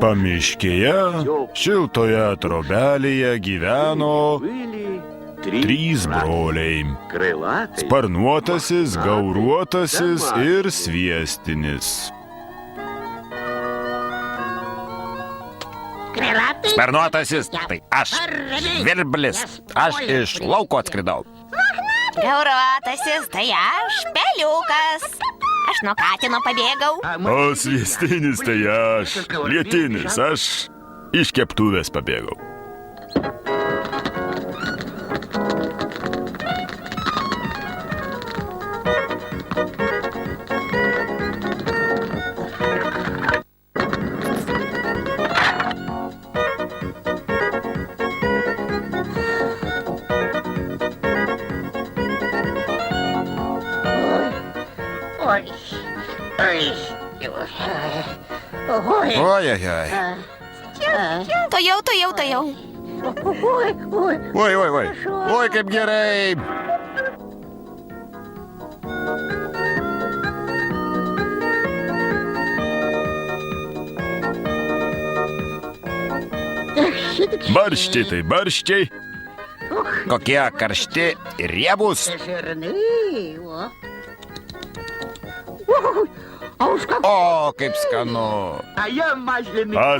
Pamiškėje, šiltoje trobelėje gyveno 3 broliai. Sparnuotasis, gauruotasis ir sviestinis. Sparnuotasis, tai aš, Virblis, aš iš lauko atskridau. Gauruotasis, tai aš, Peliukas. Aš nuo katino pabėgau. O sviestinis tai aš, Lietinis, aš iš keptuvės pabėgau. Oi. Tuojau. Oi. Oi, kaip gerai. Barščiai tai barščiai. Kokie karšti ir riebūs. O, kaip skanu.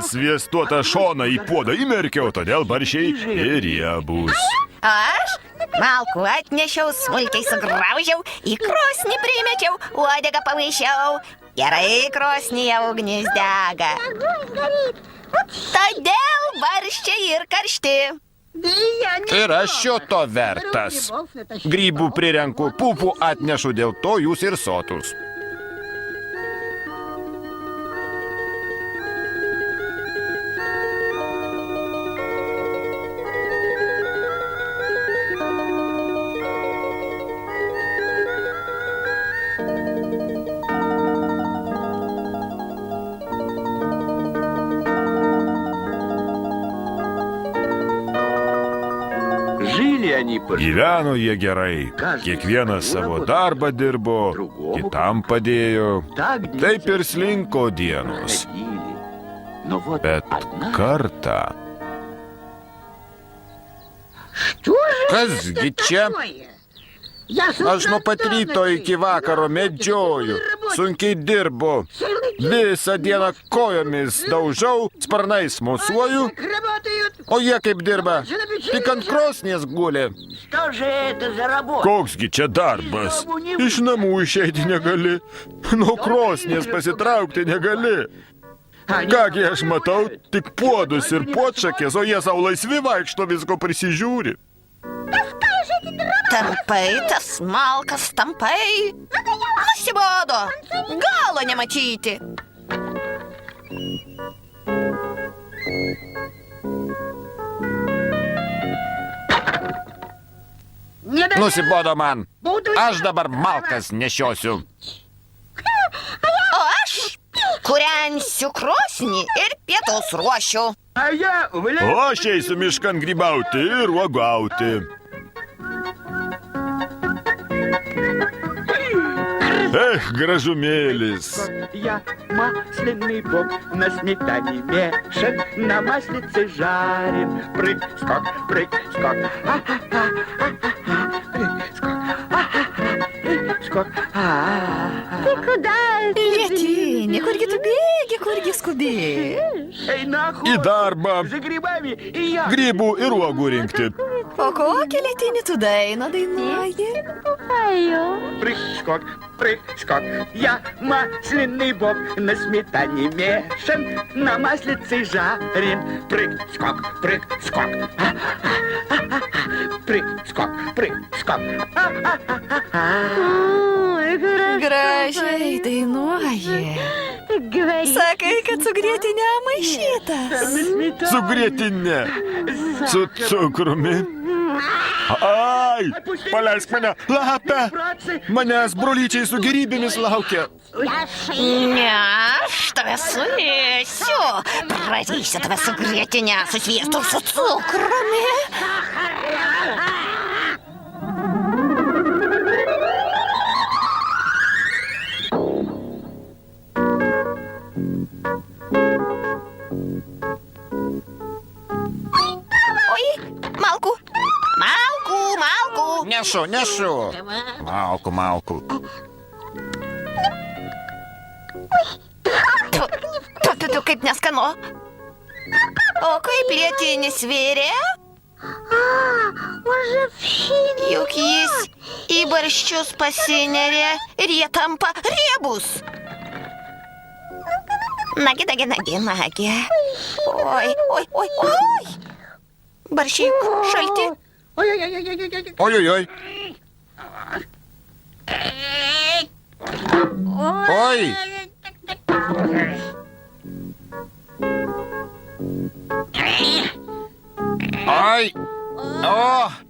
Sviestuotą šoną į puodą įmerkiau, todėl barščiai ir riebūs. Aš malkų atnešiau, smulkiai sugraužiau, į krosnį primečiau, uodegą pamaišiau. Gerai krosnyje ugnis dega. Todėl barščiai ir karšti. Ir aš šito vertas. Grybų prirenku, pupų atnešu, dėl to jūs ir sotus. Gyveno jie gerai, kiekvienas savo darbą dirbo, kitam padėjo, taip ir slinko dienos. Bet kartą... Kasgi čia? Aš nuo pat ryto iki vakaro medžioju, sunkiai dirbu. Visą dieną kojomis daužau, sparnais mosuoju, o jie kaip dirba, tik ant krosnies guli. Koksgi čia darbas? Iš namų išeiti negali, nuo krosnies pasitraukti negali. Kągi aš matau, tik puodus ir puodšakės, o jie sau laisvi vaikšto, visko prisižiūri. Tampai tas malkas, tampai. Nusibodo, galo nematyti. Nusibodo man. Aš dabar malkas nešiosiu. O aš kūrensiu krosnį ir pietus ruošiu. O aš eisiu miškan grybauti ir uogauti. Gražumėlis. Я масляный боб, на сметане мешан, на маслице жарен. Прыг-скок, прыг-скок, прыг-скок, Ты куда? Lietini, kurgi tu bėgi, kurgi skubi? Į darbą. Grybų ir uogų rinkti. O kokį Lietini tu dainą dainuoji? Прыг-скок, прыг-скок, я масляный боб, на сметане мешан, на маслице жарен. Прыг-скок, прыг-скок, прыг-скок, прыг-скок. Gražiai dainuoji. Sakai, kad su grietinė maišytas. Su grietinė. Su cukrumi. Ai, paleisk mane, lapę. Manęs brolyčiai su gerybėmis laukia. Ne, aš tave suėsiu. Prarysiu tave su grietinė, su sviestu ir su cukrumi. Nešu. Malku. Tu kaip neskanu. O kaip lietinis vėrė? Juk jis į barščius pasineria ir jie tampa riebus. Nagi. Oi. Barščiai šalti. Oi. Oi. Oi. O.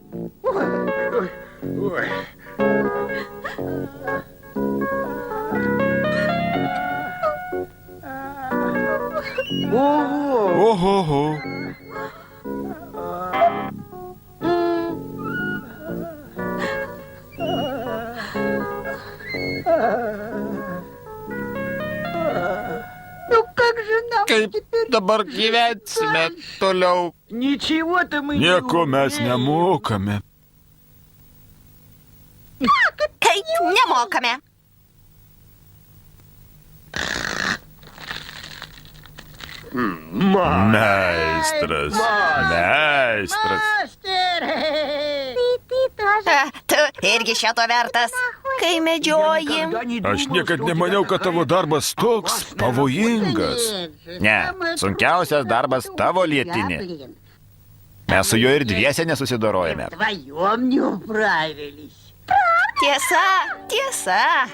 Ого-го. Kaip dabar gyvensime toliau? Ничего-то мы Nieko mes nemokame. Kaip nemokame. Meistras. Tu irgi šito vertas. Kai medžioji. Aš niekad nemaniau, kad tavo darbas toks pavojingas. Ne, sunkiausias darbas tavo lietinė. Mes su juo ir dviese nesusidorojame. Вдвоем не управились. Tiesa.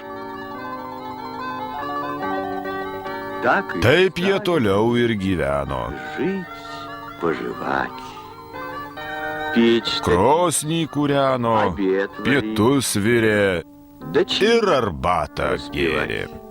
Так и Taip jie toliau ir gyveno. жить, поживать. Печь, Krosnį kūreno, обед варить. pietus virė Да чего ir arbatą gėrė.